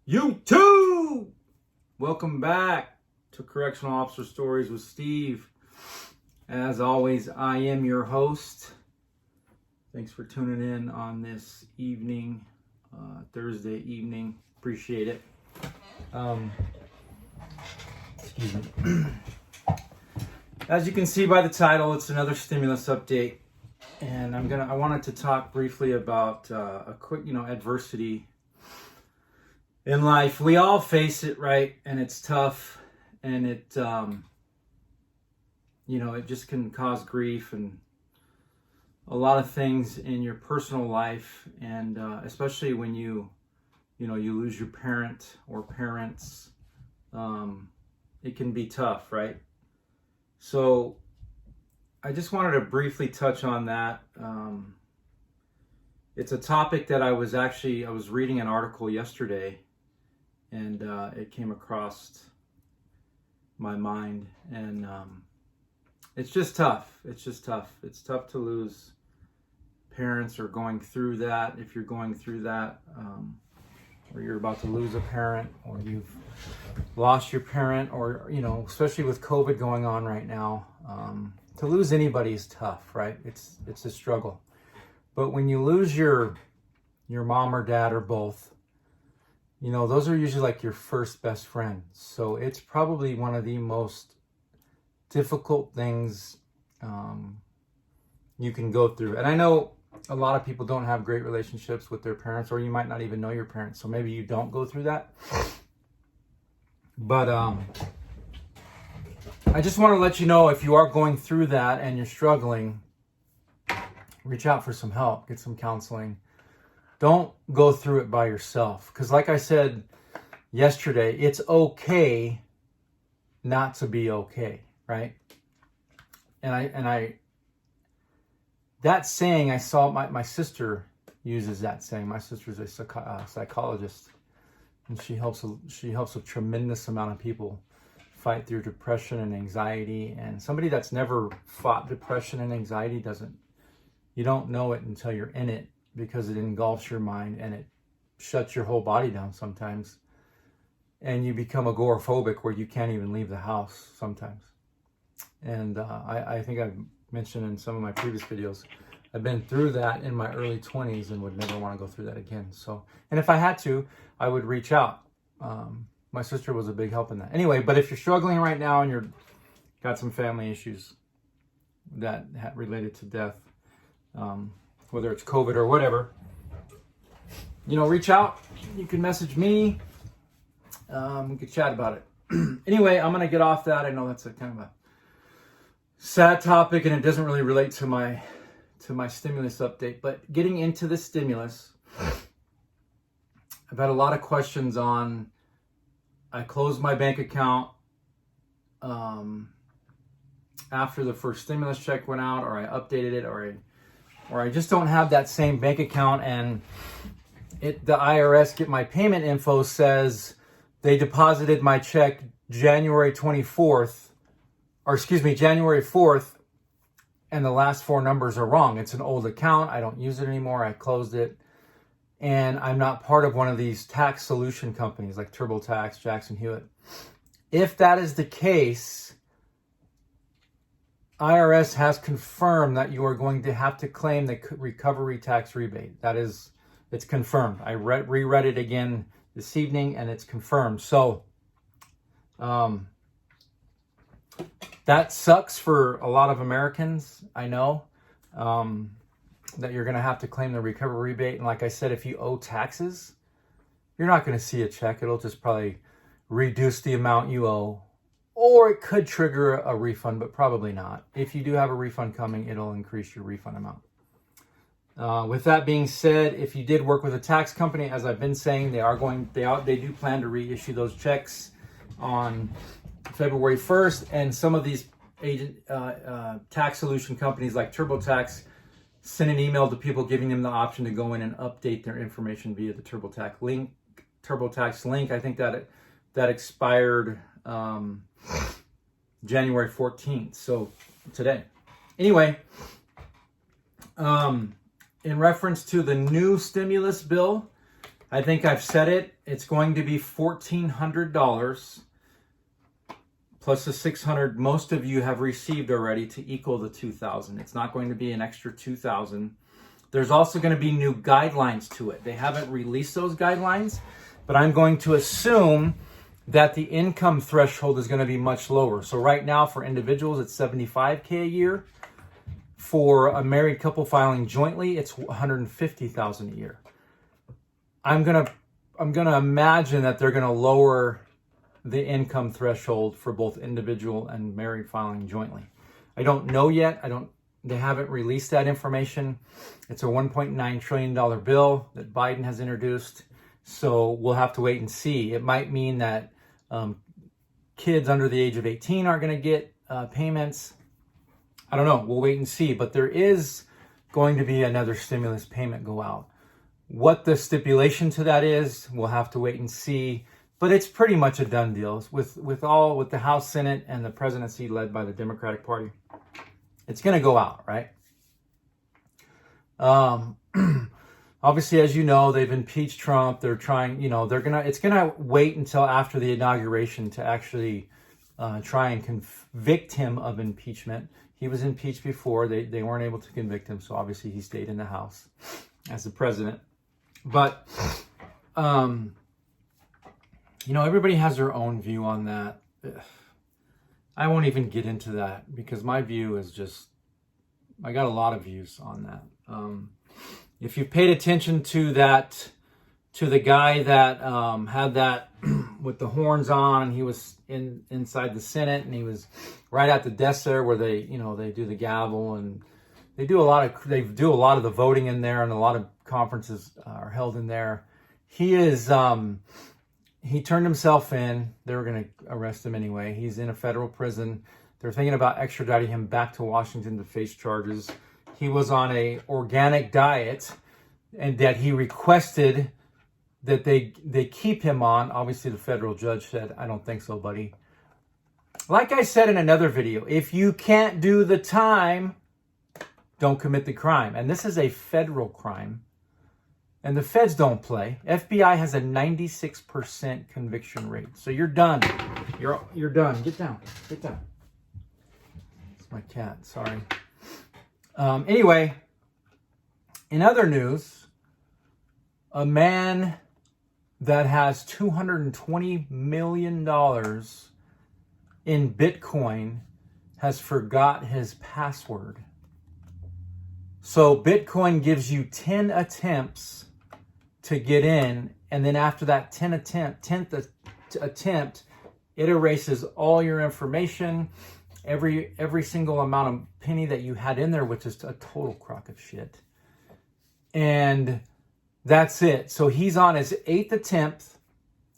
YouTube! Welcome back to Correctional Officer Stories with Steve. As always, I am your host. Thanks for tuning in on this evening, Thursday evening. Appreciate it. Excuse me. As you can see by the title, it's another stimulus update. And I wanted to talk briefly about a quick, adversity in life. We all face it, right? And it's tough, and it just can cause grief and a lot of things in your personal life, and especially when you lose your parent or parents, it can be tough, right? So I just wanted to briefly touch on that. It's a topic that I was reading an article yesterday, and it came across my mind, and it's just tough. It's tough to lose parents or going through that. If you're going through that, or you're about to lose a parent, or you've lost your parent, or especially with COVID going on right now, to lose anybody is tough, right? It's a struggle. But when you lose your mom or dad or both, those are usually like your first best friends. So it's probably one of the most difficult things you can go through. And I know a lot of people don't have great relationships with their parents, or you might not even know your parents. So maybe you don't go through that. But I just want to let you know, if you are going through that and you're struggling, reach out for some help, get some counseling. Don't go through it by yourself. Because like I said yesterday, it's okay not to be okay, right? And that saying, I saw my sister uses that saying. My sister's a psychologist, and she helps a tremendous amount of people fight through depression and anxiety. And somebody that's never fought depression and anxiety you don't know it until you're in it, because it engulfs your mind and it shuts your whole body down sometimes. And you become agoraphobic, where you can't even leave the house sometimes. And I think I've mentioned in some of my previous videos, I've been through that in my early 20s and would never want to go through that again. So, and if I had to, I would reach out. My sister was a big help in that. Anyway, but if you're struggling right now and you're got some family issues that related to death, whether it's COVID or whatever, reach out. You can message me. We could chat about it. Anyway, I'm going to get off that. I know that's a kind of a sad topic, and it doesn't really relate to my stimulus update. But getting into the stimulus, I've had a lot of questions on. I closed my bank account after the first stimulus check went out, or I updated it, or I just don't have that same bank account, and the IRS get my payment info says they deposited my check January 4th, and the last four numbers are wrong. It's an old account. I don't use it anymore. I closed it. And I'm not part of one of these tax solution companies like TurboTax, Jackson Hewitt. If that is the case, IRS has confirmed that you are going to have to claim the recovery tax rebate. It's confirmed. I reread it again this evening, and it's confirmed. So that sucks for a lot of Americans, I know. That you're going to have to claim the recovery rebate. And like I said, if you owe taxes, you're not going to see a check. It'll just probably reduce the amount you owe, or it could trigger a refund, but probably not. If you do have a refund coming, it'll increase your refund amount. With that being said, if you did work with a tax company, as I've been saying, they do plan to reissue those checks on February 1st. And some of these tax solution companies like TurboTax send an email to people giving them the option to go in and update their information via the TurboTax link. I think that expired January 14th, so today. Anyway, in reference to the new stimulus bill, I think I've said it. It's going to be $1,400 plus the $600 most of you have received already to equal the $2,000. It's not going to be an extra $2,000. There's also going to be new guidelines to it. They haven't released those guidelines, but I'm going to assume that the income threshold is going to be much lower. So right now for individuals, it's $75K a year. For a married couple filing jointly, it's $150,000 a year. I'm gonna imagine that they're gonna lower the income threshold for both individual and married filing jointly. I don't know yet. They haven't released that information. It's a $1.9 trillion bill that Biden has introduced. So we'll have to wait and see. It might mean that kids under the age of 18 aren't going to get payments. I don't know. We'll wait and see. But there is going to be another stimulus payment go out. What the stipulation to that is, we'll have to wait and see. But it's pretty much a done deal with the House, Senate, and the presidency led by the Democratic Party. It's going to go out, right? Obviously, as you know, they've impeached Trump. They're trying, it's going to wait until after the inauguration to actually try and convict him of impeachment. He was impeached before. They weren't able to convict him, so obviously he stayed in the House as the president. But, everybody has their own view on that. I won't even get into that because my view is I got a lot of views on that. If you paid attention to the guy that had that with the horns on, and he was inside the Senate, and he was right at the desk there where they do the gavel, and they do a lot of the voting in there, and a lot of conferences are held in there. He turned himself in. They were going to arrest him anyway. He's in a federal prison. They're thinking about extraditing him back to Washington to face charges. He was on a organic diet, and that he requested that they keep him on. Obviously, the federal judge said, "I don't think so, buddy." Like I said in another video, if you can't do the time, don't commit the crime. And this is a federal crime. And the feds don't play. FBI has a 96% conviction rate. So you're done. You're done. Get down. Get down. It's my cat. Sorry. Anyway, in other news, a man that has $220 million in Bitcoin has forgot his password. So Bitcoin gives you 10 attempts to get in, and then after that 10th attempt, it erases all your information, every single amount of penny that you had in there, which is a total crock of shit. And that's it. So he's on his 8th attempt.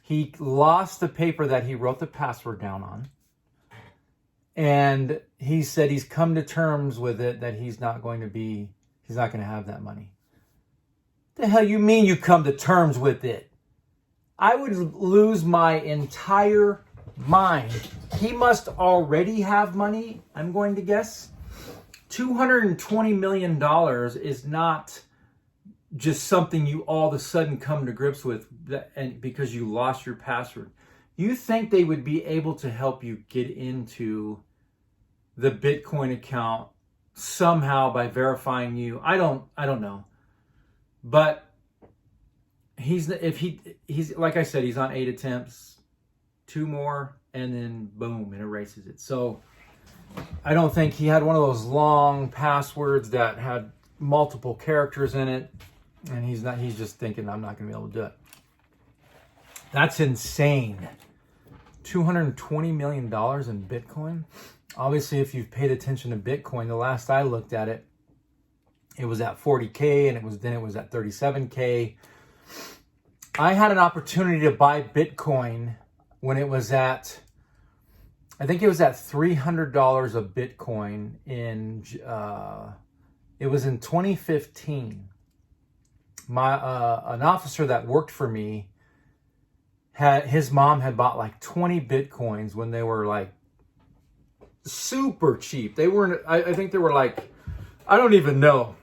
He lost the paper that he wrote the password down on. And he said he's come to terms with it, that he's not going to have that money. The hell you mean you come to terms with it? I would lose my entire mind. He must already have money, I'm going to guess. $220 million is not just something you all of a sudden come to grips with because you lost your password. You think they would be able to help you get into the Bitcoin account somehow by verifying you? I don't know. But he's like I said, he's on 8 attempts, 2 more, and then boom, it erases it. So I don't think he had one of those long passwords that had multiple characters in it, and he's just thinking, I'm not going to be able to do it. That's insane. $220 million in Bitcoin. Obviously, if you've paid attention to Bitcoin, the last I looked at it, it was at 40K, and it was at 37K. I had an opportunity to buy Bitcoin when it was at, I think it was at $300 a Bitcoin it was in 2015. An officer that worked for me his mom had bought like 20 Bitcoins when they were like super cheap. They weren't, I think they were like, I don't even know,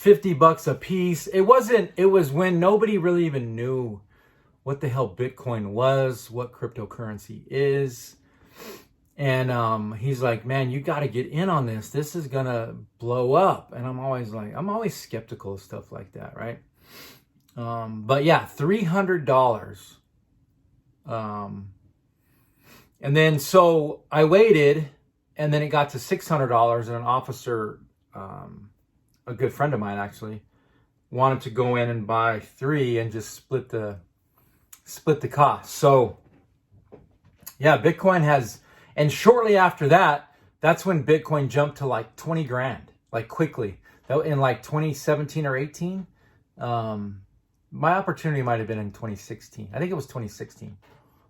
$50 a piece. It was when nobody really even knew what the hell Bitcoin was, what cryptocurrency is. And he's like, man, you got to get in on this. This is going to blow up. And I'm always skeptical of stuff like that, right? But yeah, $300. And then so I waited, and then it got to $600, and an officer, a good friend of mine actually, wanted to go in and buy 3 and just split the cost. So yeah, Bitcoin has, and shortly after that, that's when Bitcoin jumped to like 20 grand, like quickly. That in like 2017 or 18. My opportunity might have been in 2016. I think it was 2016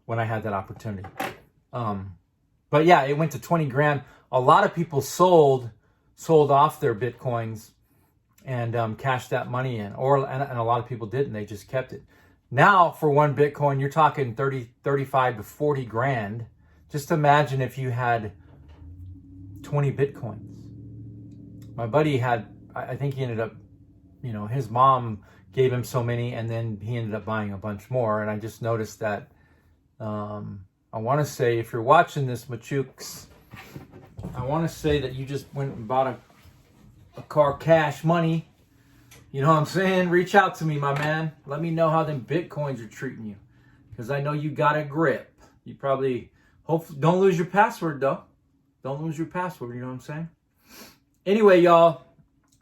when I had that opportunity. But yeah, it went to 20 grand. A lot of people sold off their Bitcoins and cashed that money in, and a lot of people didn't. They just kept it. Now for one Bitcoin, you're talking 35 to 40 grand. Just imagine if you had 20 Bitcoins. My buddy had, I think he ended up, his mom gave him so many, and then he ended up buying a bunch more. And I just noticed that, I want to say, if you're watching this, Machuks, I want to say that you just went and bought a car cash money. You know what I'm saying? Reach out to me, my man. Let me know how them Bitcoins are treating you, because I know you got a grip. You probably, hopefully, don't lose your password though. Don't lose your password. You know what I'm saying? Anyway, y'all,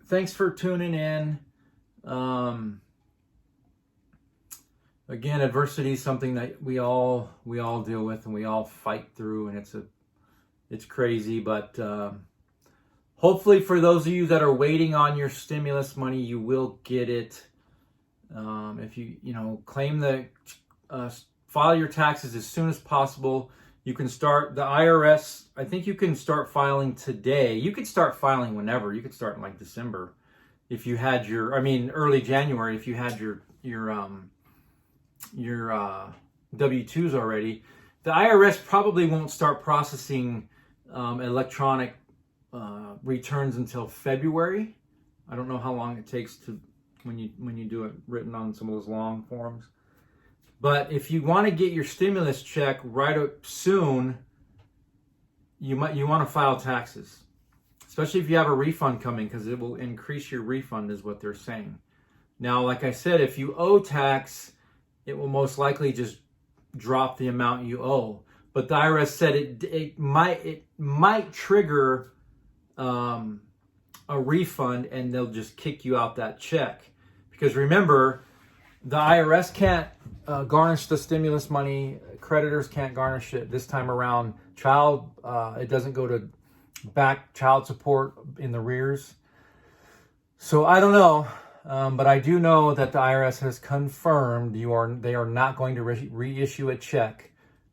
thanks for tuning in. Again, adversity is something that we all deal with, and we all fight through, and it's crazy, but hopefully for those of you that are waiting on your stimulus money, you will get it. If you claim file your taxes as soon as possible. You can start the IRS. I think you can start filing today. You could start filing whenever. You could start in like December if you had early January if you had your W-2s already. The IRS probably won't start processing electronic returns until February. I don't know how long it takes to when you do it written on some of those long forms. But if you want to get your stimulus check right up soon, you want to file taxes, especially if you have a refund coming, because it will increase your refund, is what they're saying. Now, like I said, if you owe tax, it will most likely just drop the amount you owe. But the IRS said it might trigger a refund, and they'll just kick you out that check. Because remember, the IRS can't garnish the stimulus money. Creditors can't garnish it this time around. It doesn't go to back child support in the rears. So I don't know. But I do know that the IRS has confirmed they are not going to reissue a check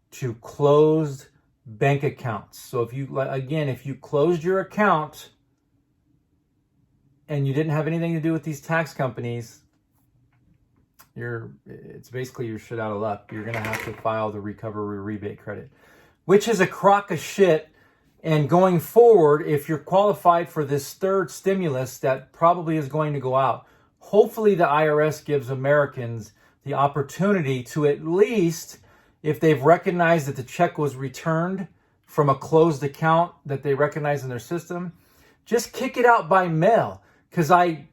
to closed bank accounts. So if you closed your account and you didn't have anything to do with these tax companies, it's basically you're shit out of luck. You're gonna have to file the recovery rebate credit, which is a crock of shit. And going forward, if you're qualified for this third stimulus that probably is going to go out, hopefully the IRS gives Americans the opportunity to, at least if they've recognized that the check was returned from a closed account that they recognize in their system, just kick it out by mail. Because I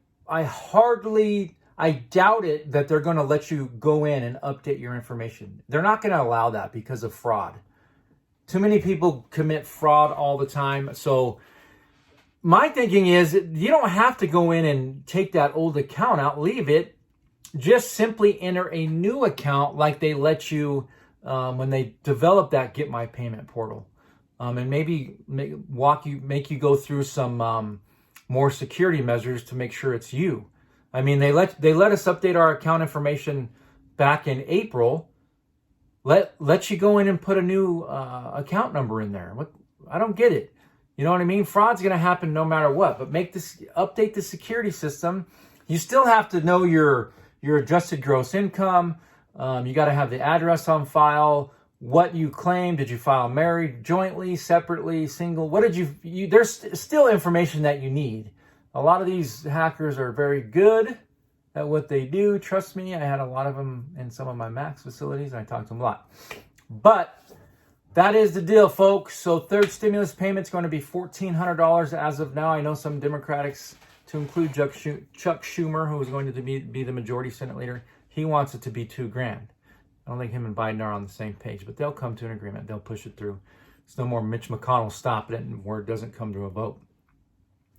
doubt it that they're going to let you go in and update your information. They're not going to allow that because of fraud. Too many people commit fraud all the time. So my thinking is, you don't have to go in and take that old account out, leave it. Just simply enter a new account like they let you when they develop that Get My Payment portal. And maybe make you go through some more security measures to make sure it's you. I mean, they let us update our account information back in April. Let you go in and put a new account number in there. I don't get it. You know what I mean? Fraud's going to happen no matter what. But update the security system. You still have to know your adjusted gross income. You got to have the address on file. What you claim. Did you file married, jointly, separately, single? What did you there's still information that you need. A lot of these hackers are very good at what they do. Trust me, I had a lot of them in some of my Max facilities, and I talked to them a lot. But that is the deal, folks. So third stimulus payment is going to be $1,400 as of now. I know some Democrats, to include Chuck Schumer, who is going to be the majority Senate leader, he wants it to be $2,000. I don't think him and Biden are on the same page, but they'll come to an agreement. They'll push it through. It's no more Mitch McConnell stopping it and where it doesn't come to a vote.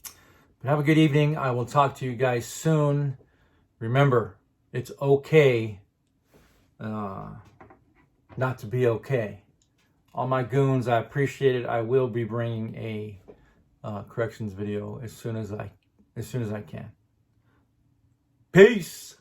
But have a good evening. I will talk to you guys soon. Remember, it's okay not to be okay. All my goons, I appreciate it. I will be bringing a corrections video as soon as I can. Peace.